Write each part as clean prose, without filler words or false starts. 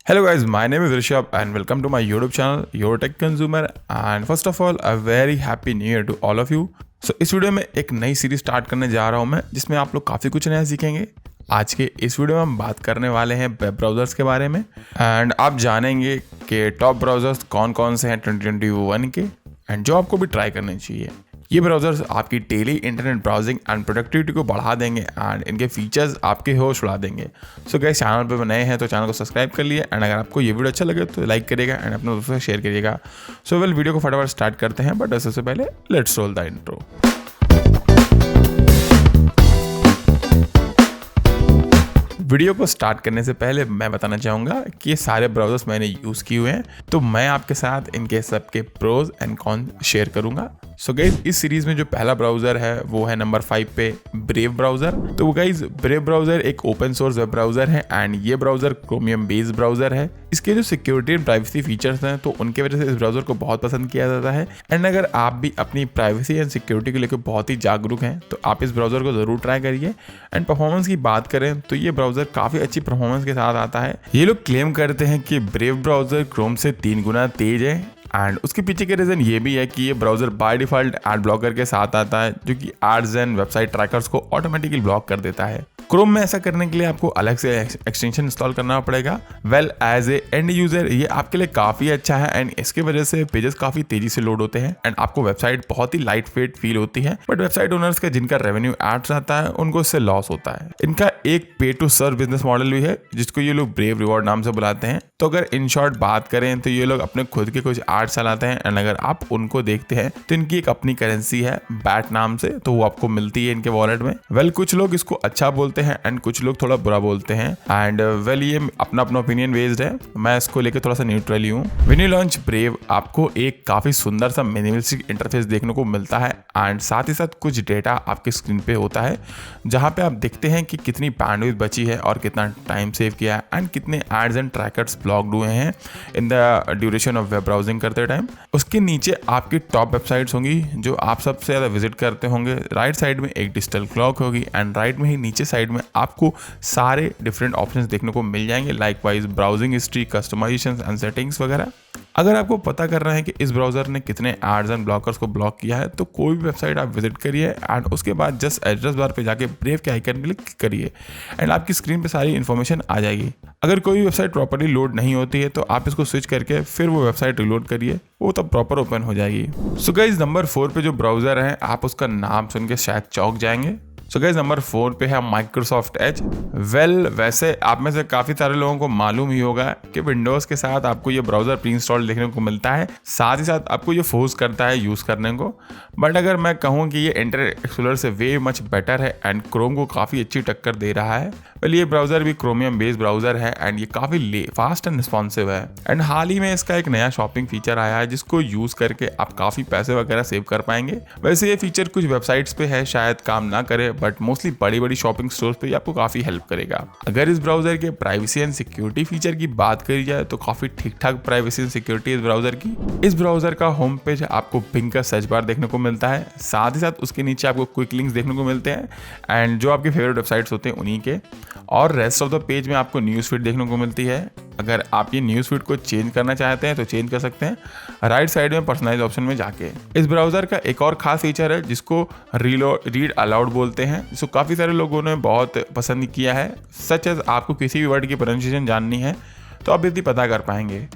Hello guys, my name is Rishabh and welcome to my YouTube channel Your Tech Consumer and first of all a very happy new year to all of you. So इस video में एक नई series start करने जा रहा हूँ मैं जिसमें आप लोग काफ़ी कुछ नया सीखेंगे। आज के इस वीडियो में हम बात करने वाले हैं वेब ब्राउज़र्स के बारे में एंड आप जानेंगे कि टॉप ब्राउज़र्स कौन कौन से हैं 2021 के एंड जो आपको भी ट्राई करने चाहिए। ये ब्राउज़र्स आपकी daily internet browsing and productivity को बढ़ा देंगे एंड इनके फीचर्स आपके होश उड़ा देंगे। सो गाइस, चैनल पे नए हैं तो चैनल को सब्सक्राइब कर लिए एंड अगर आपको ये वीडियो अच्छा लगे तो लाइक करिएगा एंड अपने दोस्तों से शेयर करिएगा। सो वीडियो को फटाफट स्टार्ट करते हैं, बट उससे पहले let's roll the intro. Video को स्टार्ट करने से पहले मैं बताना चाहूँगा कि ये सारे ब्राउज़र्स मैंने यूज़ किए हुए हैं, तो मैं आपके साथ इनके सबके प्रोज एंड कॉन शेयर करूँगा। सो गाइज, इस सीरीज में जो पहला ब्राउज़र है वो है नंबर 5 पे ब्रेव ब्राउज़र। तो गाइज, ब्रेव ब्राउज़र एक ओपन सोर्स वेब ब्राउज़र है एंड ये ब्राउज़र क्रोमियम बेस्ड ब्राउज़र है। इसके जो सिक्योरिटी एंड प्राइवेसी फीचर्स हैं तो उनके वजह से इस ब्राउज़र को बहुत पसंद किया जाता है एंड अगर आप भी अपनी प्राइवेसी एंड सिक्योरिटी को लेकर बहुत ही जागरूक हैं तो आप इस ब्राउज़र को ज़रूर ट्राई करिए। एंड परफॉर्मेंस की बात करें तो ये ब्राउज़र काफ़ी अच्छी परफॉर्मेंस के साथ आता है। ये लोग क्लेम करते हैं कि ब्रेव ब्राउज़र क्रोम से 3 गुना तेज है एंड उसके पीछे के रीज़न ये भी है कि ये browser by default ad blocker के साथ आता है जो कि एड्स एंड वेबसाइट ट्रैकर्स को ऑटोमेटिकली ब्लॉक कर देता है। क्रोम में ऐसा करने के लिए आपको अलग से एक्सटेंशन इंस्टॉल करना पड़ेगा। Well, as a end user ये आपके लिए काफ़ी अच्छा है एंड इसके वजह से पेजेस काफ़ी तेजी से लोड होते हैं एंड आपको वेबसाइट बहुत ही लाइट वेट फील होती है। बट वेबसाइट ओनर्स का जिनका रेवेन्यू एड्स आता है उनको इससे लॉस होता है। इनका एक पे टू सर्व बिजनेस मॉडल भी है जिसको ये लोग ब्रेव रिवॉर्ड नाम से बुलाते हैं। तो अगर इन शॉर्ट बात करें तो ये लोग अपने खुद के कुछ एड्स चलाते हैं एंड अगर आप उनको देखते हैं तो इनकी एक अपनी करेंसी है बैट नाम से, तो वो आपको मिलती है इनके वॉलेट में। वेल, कुछ लोग इसको अच्छा बोलते हैं एंड कुछ लोग थोड़ा बुरा बोलते हैं एंड वेल ये अपना अपना ओपिनियन बेस्ड है। मैं इसको लेकर थोड़ा सा न्यूट्रल ही हूँ। व्हेन यू लॉन्च ब्रेव आपको एक काफी सुंदर सा मिनिमलिस्टिक इंटरफेस देखने को मिलता है एंड साथ ही साथ कुछ डेटा आपके स्क्रीन पे होता है जहाँ पे आप देखते हैं कि कितनी बैंडविड्थ बची है और कितना टाइम सेव किया है एंड कितने एड्स एंड ट्रैकर्स ब्लॉक्ड हुए हैं in the duration of web browsing करते टाइम। उसके नीचे आपकी टॉप वेबसाइट्स होंगी जो आप सबसे ज़्यादा विजिट करते होंगे। राइट साइड में एक डिजिटल क्लॉक होगी एंड राइट में ही नीचे साइड में आपको सारे डिफरेंट ऑप्शंस देखने को मिल जाएंगे, like wise browsing history, customisations and settings वगैरह। अगर आपको पता करना है कि इस ब्राउज़र ने कितने एड्स एंड ब्लॉकर्स को ब्लॉक किया है तो कोई भी वेबसाइट आप विजिट करिए एंड उसके बाद जस्ट एड्रेस बार पे जाके ब्रेव के आइकन पे क्लिक करिए एंड आपकी स्क्रीन पे सारी इन्फॉर्मेशन आ जाएगी। अगर कोई वेबसाइट प्रॉपर्ली लोड नहीं होती है तो आप इसको स्विच करके फिर वो वेबसाइट रिलोड करिए, वो तब प्रॉपर ओपन हो जाएगी। सो गाइस, नंबर 4 पे जो ब्राउज़र है आप उसका नाम सुन के शायद चौंक जाएंगे। सो गाइस, नंबर 4 पे है माइक्रोसॉफ्ट एज। वेल, वैसे आप में से काफ़ी सारे लोगों को मालूम ही होगा कि विंडोज़ के साथ आपको ये ब्राउज़र प्री इंस्टॉल देखने को मिलता है, साथ ही साथ आपको ये फोर्स करता है यूज़ करने को। बट अगर मैं कहूँ कि ये इंटरनेट एक्सप्लोरर से वे मच बेटर है एंड क्रोम को काफ़ी अच्छी टक्कर दे रहा है। वेल, ये ब्राउज़र भी क्रोमियम बेस्ड ब्राउज़र है एंड ये काफ़ी फास्ट एंड रिस्पॉन्सिव है एंड हाल ही में इसका एक नया शॉपिंग फीचर आया है जिसको यूज़ करके आप काफ़ी पैसे वगैरह सेव कर पाएंगे। वैसे ये फीचर कुछ वेबसाइट्स पे है, शायद काम ना करे, बट मोस्टली बड़ी बड़ी शॉपिंग स्टोर्स पे आपको काफ़ी हेल्प करेगा। अगर इस ब्राउज़र के प्राइवेसी एंड सिक्योरिटी फीचर की बात करी जाए तो काफ़ी ठीक ठाक प्राइवेसी एंड सिक्योरिटी इस ब्राउज़र की। इस ब्राउज़र का होम पेज आपको पिंक का सर्च बार देखने को मिलता है, साथ ही साथ उसके नीचे आपको क्विक लिंक्स देखने को मिलते हैं एंड जो आपके फेवरेट वेबसाइट्स होते हैं उन्हीं के, और रेस्ट ऑफ द पेज में आपको न्यूज़ फीड देखने को मिलती है। अगर आप ये न्यूज़ फीड को चेंज करना चाहते हैं तो चेंज कर सकते हैं राइट साइड में पर्सनलाइज ऑप्शन में जाके। इस ब्राउज़र का एक और खास फीचर है जिसको रीड अलाउड बोलते हैं, जिसको काफ़ी सारे लोगों ने बहुत पसंद किया है। सच एज आपको किसी भी वर्ड की प्रोनाउंसिएशन जाननी है तो आप इतनी पता कर पाएंगे।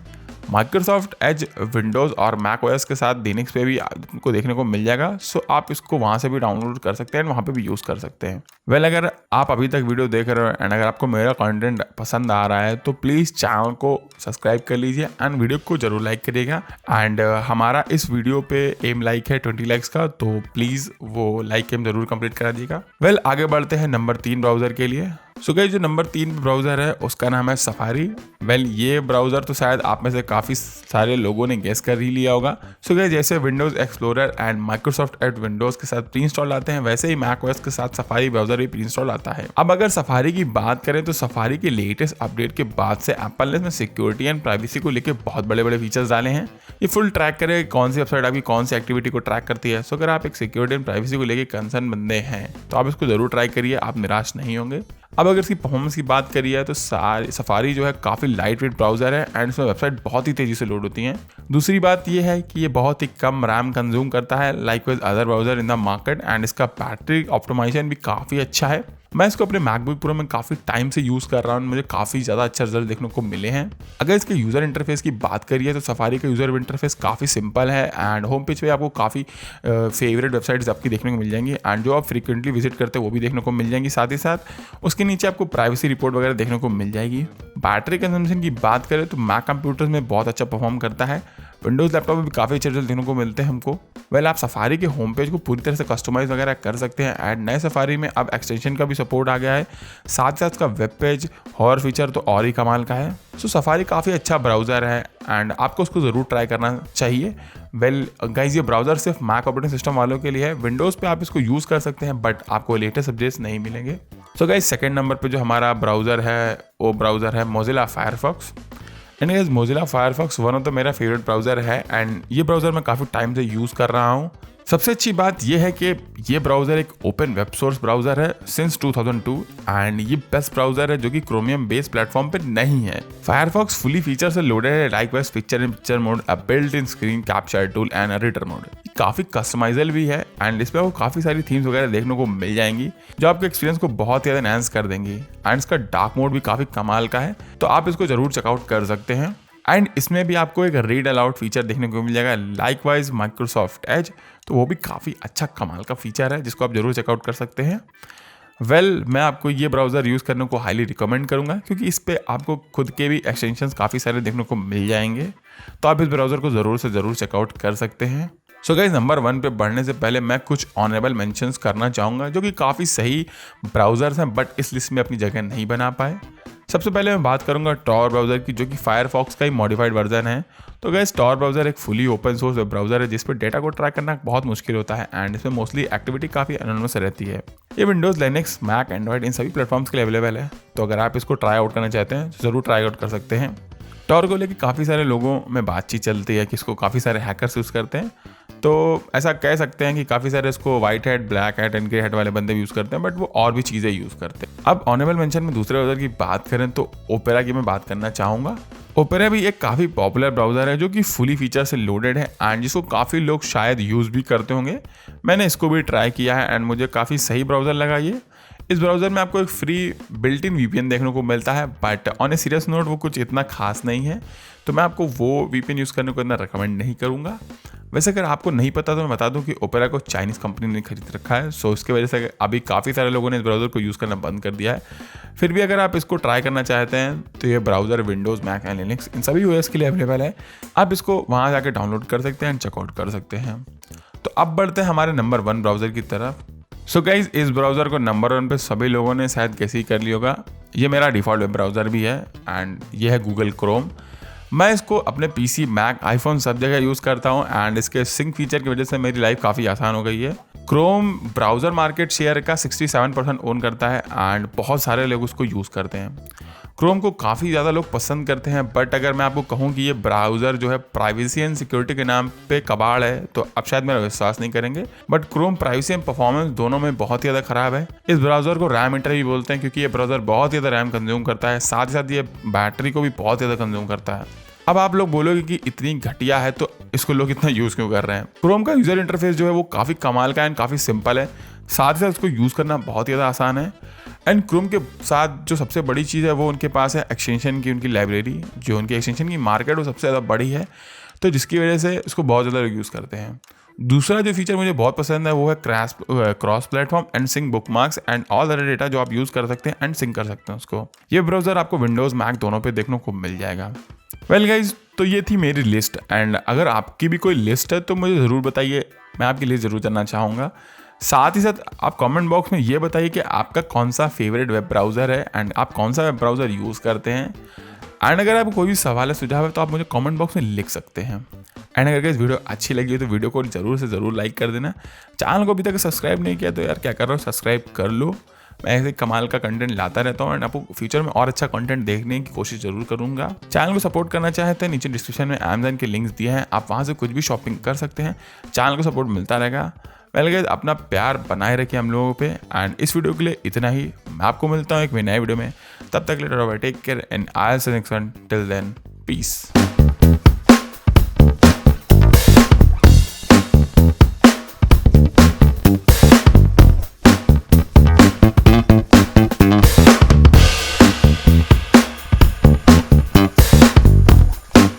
माइक्रोसॉफ्ट एज विंडोज़ और मैक ओएस के साथ लिनक्स पे भी आपको देखने को मिल जाएगा, सो आप इसको वहाँ से भी डाउनलोड कर सकते हैं एंड वहाँ पे भी यूज़ कर सकते हैं। वेल, अगर आप अभी तक वीडियो देख रहे हो एंड अगर आपको मेरा कंटेंट पसंद आ रहा है तो प्लीज़ चैनल को सब्सक्राइब कर लीजिए एंड वीडियो को जरूर लाइक करिएगा एंड हमारा इस वीडियो पे एम लाइक है 20 लाइक्स का, तो प्लीज़ वो लाइक एम जरूर कंप्लीट करा दीजिएगा। वेल, आगे बढ़ते हैं नंबर 3 ब्राउज़र के लिए। सो गाइस, जो नंबर 3 ब्राउज़र है उसका नाम है सफारी। वेल, ये ब्राउज़र तो शायद आप में से काफ़ी सारे लोगों ने गेस कर ही लिया होगा। सो गाइस, जैसे Windows Explorer and Microsoft Edge Windows के साथ प्री इंस्टॉल आते हैं वैसे ही मैक ओएस के साथ सफारी ब्राउज़र भी प्री इंस्टॉल आता है। अब अगर सफारी की बात करें तो सफारी के लेटेस्ट अपडेट के बाद से एप्पल ने इसमें सिक्योरिटी एंड प्राइवेसी को लेकर बहुत बड़े बड़े फीचर्स डाले हैं। ये फुल ट्रैक करे कौन सी वेबसाइट आपकी कौन सी एक्टिविटी को ट्रैक करती है। सो अगर आप एक सिक्योरिटी एंड प्राइवेसी को लेकर कंसर्न बंदे हैं तो आप इसको जरूर ट्राई करिए, आप निराश नहीं होंगे। अब अब अगर इसकी परफॉर्मेंस की बात करी है तो सफारी जो है काफ़ी लाइट वेट ब्राउज़र है एंड इसमें वेबसाइट बहुत ही तेज़ी से लोड होती हैं। दूसरी बात यह है कि ये बहुत ही कम रैम कंज्यूम करता है like with other browser in the market and इसका बैटरी ऑप्टिमाइजेशन भी काफ़ी अच्छा है। मैं इसको अपने मैकबुक प्रो में काफ़ी टाइम से यूज़ कर रहा हूँ, मुझे काफ़ी ज़्यादा अच्छा रिजल्ट देखने को मिले हैं। अगर इसके यूज़र इंटरफेस की बात करिए तो सफारी का यूज़र इंटरफेस काफ़ी सिंपल है एंड होम पेज पे आपको काफ़ी फेवरेट वेबसाइट्स आपकी देखने को मिल जाएंगी एंड जो आप फ्रीक्वेंटली विजिट करते हैं वो भी देखने को मिल जाएंगी। साथ ही साथ उसके नीचे आपको प्राइवेसी रिपोर्ट वगैरह देखने को मिल जाएगी। बैटरी कंजम्पशन की बात करें तो मैक कंप्यूटर्स में बहुत अच्छा परफॉर्म करता है, विंडोज़ लैपटॉप में भी काफ़ी अच्छे रिजल्ट देखने को मिलते हैं हमको। आप सफारी के होम पेज को पूरी तरह से कस्टमाइज वगैरह कर सकते हैं एंड नए सफारी में अब एक्सटेंशन का भी सपोर्ट आ गया है। साथ ही साथ इसका वेब पेज हॉर फीचर तो और ही कमाल का है। सो सफारी काफ़ी अच्छा ब्राउज़र है एंड आपको उसको ज़रूर ट्राई करना चाहिए। गाइज ये ब्राउज़र सिर्फ मैक ऑपरेटिंग सिस्टम वालों के लिए है, विंडोज़ पे आप इसको यूज़ कर सकते हैं बट आपको लेटेस्ट अपडेट्स नहीं मिलेंगे। सो गाइज सेकेंड नंबर पे जो हमारा ब्राउज़र है वो ब्राउज़र है Mozilla Firefox. And guys Mozilla Firefox one of the मेरा फेवरेट ब्राउज़र है एंड ये ब्राउज़र मैं काफ़ी टाइम से यूज़ कर रहा हूँ। सबसे अच्छी बात यह है कि ये ब्राउज़र एक ओपन वेब सोर्स ब्राउज़र है सिंस 2002 एंड ये बेस्ट ब्राउज़र है जो कि क्रोमियम बेस्ड प्लेटफॉर्म पे नहीं है। फायरफॉक्स फुली फीचर से लोडेड है like wise picture in picture mode, a built in screen capture tool and editor mode. काफ़ी कस्टमाइजल भी है एंड इस पर आपको काफ़ी सारी थीम्स वगैरह देखने को मिल जाएंगी जो आपके एक्सपीरियंस को बहुत ज़्यादा एनहांस कर देंगी एंड इसका डार्क मोड भी काफ़ी कमाल का है, तो आप इसको ज़रूर चेकआउट कर सकते हैं। एंड इसमें भी आपको एक रीड अलाउड फीचर देखने को मिल जाएगा लाइक वाइज माइक्रोसॉफ्ट एज, तो वो भी काफ़ी अच्छा कमाल का फीचर है जिसको आप जरूर चेकआउट कर सकते हैं। मैं आपको ये ब्राउज़र यूज़ करने को हाईली रिकमेंड करूँगा क्योंकि इस पर आपको खुद के भी एक्सटेंशंस काफ़ी सारे देखने को मिल जाएंगे, तो आप इस ब्राउज़र को ज़रूर से ज़रूर चेकआउट कर सकते हैं। सो गाइस नंबर 1 पे बढ़ने से पहले मैं कुछ ऑनरेबल मेंशंस करना चाहूँगा जो कि काफ़ी सही ब्राउज़र्स हैं बट इस लिस्ट में अपनी जगह नहीं बना पाए। सबसे पहले मैं बात करूंगा टॉर ब्राउज़र की जो कि फायरफॉक्स का ही मॉडिफाइड वर्जन है। तो गाइस टॉर ब्राउज़र एक fully open source web browser है जिस पर डेटा को ट्रैक करना बहुत मुश्किल होता है एंड इसमें मोस्टली एक्टिविटी काफ़ी एनोनिमस रहती है। ये विंडोज़, लिनक्स, मैक, एंड्रॉइड इन सभी प्लेटफॉर्म्स के लिए अवेलेबल है, तो अगर आप इसको ट्राई आउट करना चाहते हैं तो ज़रूर ट्राई आउट कर सकते हैं। टॉर को लेकर काफ़ी सारे लोगों में बातचीत चलती है कि इसको काफ़ी सारे हैकर्स यूज़ करते हैं, तो ऐसा कह सकते हैं कि काफ़ी सारे इसको white hat, black hat and grey hat वाले बंदे भी यूज़ करते हैं बट वो और भी चीज़ें यूज़ करते हैं। अब ऑनरेबल मेंशन में दूसरे ब्राउज़र की बात करें तो ओपेरा की मैं बात करना चाहूँगा। ओपेरा भी एक काफ़ी पॉपुलर ब्राउज़र है जो कि फुली फीचर से लोडेड है एंड जिसको काफ़ी लोग शायद यूज़ भी करते होंगे। मैंने इसको भी ट्राई किया है एंड मुझे काफ़ी सही ब्राउज़र लगा ये। इस ब्राउज़र में आपको एक फ्री बिल्ट इन VPN देखने को मिलता है but on a serious note वो कुछ इतना खास नहीं है, तो मैं आपको वो VPN यूज़ करने को इतना रिकमेंड नहीं करूँगा। वैसे अगर आपको नहीं पता तो मैं बता दूं कि ओपेरा को चाइनीज़ कंपनी ने खरीद रखा है, सो इसके वजह से अभी काफ़ी सारे लोगों ने इस ब्राउज़र को यूज़ करना बंद कर दिया है। फिर भी अगर आप इसको ट्राई करना चाहते हैं तो ये browser Windows, Mac and Linux इन सभी OS के लिए अवेलेबल है। आप इसको वहाँ जाकर डाउनलोड कर सकते हैं एंड चेकआउट कर सकते हैं। तो अब बढ़ते हैं हमारे नंबर 1 ब्राउज़र की तरफ। सो गाइज इस ब्राउज़र को नंबर 1 पे सभी लोगों ने शायद कैसे ही कर लिया होगा। ये मेरा डिफ़ॉल्ट वेब ब्राउज़र भी है एंड ये है गूगल क्रोम। मैं इसको अपने PC, मैक, आईफोन सब जगह यूज़ करता हूँ एंड इसके सिंक फीचर की वजह से मेरी लाइफ काफ़ी आसान हो गई है। क्रोम ब्राउज़र मार्केट शेयर का 67% ओन करता है एंड बहुत सारे लोग उसको यूज़ करते हैं। क्रोम को काफ़ी ज़्यादा लोग पसंद करते हैं बट अगर मैं आपको कहूँ कि ये ब्राउज़र जो है प्राइवेसी एंड सिक्योरिटी के नाम पे कबाड़ है तो आप शायद मेरा विश्वास नहीं करेंगे, but Chrome privacy and performance दोनों में बहुत ही ज़्यादा ख़राब है। इस ब्राउज़र को रैम ईटर भी बोलते हैं क्योंकि ये ब्राउज़र बहुत ज़्यादा रैम कंज्यूम करता है, साथ ही साथ ये बैटरी को भी बहुत ज़्यादा कंज्यूम करता है। अब आप लोग बोलोगे कि इतनी घटिया है तो इसको लोग इतना यूज़ क्यों कर रहे हैं। क्रोम का यूज़र इंटरफेस जो है वो काफ़ी कमाल का एंड काफ़ी सिंपल है, साथ ही साथ उसको यूज़ करना बहुत ज़्यादा आसान है। एंड क्रोम के साथ जो सबसे बड़ी चीज़ है वो उनके पास है एक्सटेंशन की उनकी लाइब्रेरी, जो उनकी एक्सटेंशन की मार्केट वो सबसे ज़्यादा बड़ी है, तो जिसकी वजह से इसको बहुत ज़्यादा लोग यूज़ करते हैं। दूसरा जो फीचर मुझे बहुत पसंद है वो है cross platform and sync bookmarks and all other data जो आप यूज़ कर सकते हैं एंड सिंक कर सकते हैं उसको। ये ब्राउज़र आपको विंडोज़, मैक दोनों पे देखने को मिल जाएगा। वेल गाइज, तो ये थी मेरी लिस्ट एंड अगर आपकी भी कोई लिस्ट है तो मुझे ज़रूर बताइए, मैं आपकी लिस्ट ज़रूर जानना चाहूँगा। साथ ही साथ आप कमेंट बॉक्स में ये बताइए कि आपका कौन सा फेवरेट वेब ब्राउज़र है एंड आप कौन सा वेब ब्राउज़र यूज़ करते हैं। एंड अगर आपको कोई भी सवाल है, सुझाव है तो आप मुझे कमेंट बॉक्स में लिख सकते हैं। एंड अगर इस वीडियो अच्छी लगी हो तो वीडियो को ज़रूर से ज़रूर लाइक कर देना। चैनल को अभी तक सब्सक्राइब नहीं किया तो यार क्या कर रहा हो, सब्सक्राइब कर लो। मैं ऐसे कमाल का कंटेंट लाता रहता हूँ एंड आपको फ्यूचर में और अच्छा कंटेंट देखने की कोशिश जरूर करूँगा। चैनल को सपोर्ट करना चाहते हैं, नीचे डिस्क्रिप्शन में अमेज़न के लिंक्स दिए हैं, आप वहाँ से कुछ भी शॉपिंग कर सकते हैं। चैनल को सपोर्ट मिलता रहेगा। वेल गाइस, अपना प्यार बनाए रखिए हम लोगों पे। एंड इस वीडियो के लिए इतना ही। मैं आपको मिलता हूँ एक नए वीडियो में, तब तक take care and I will see you next one. Till then, piece.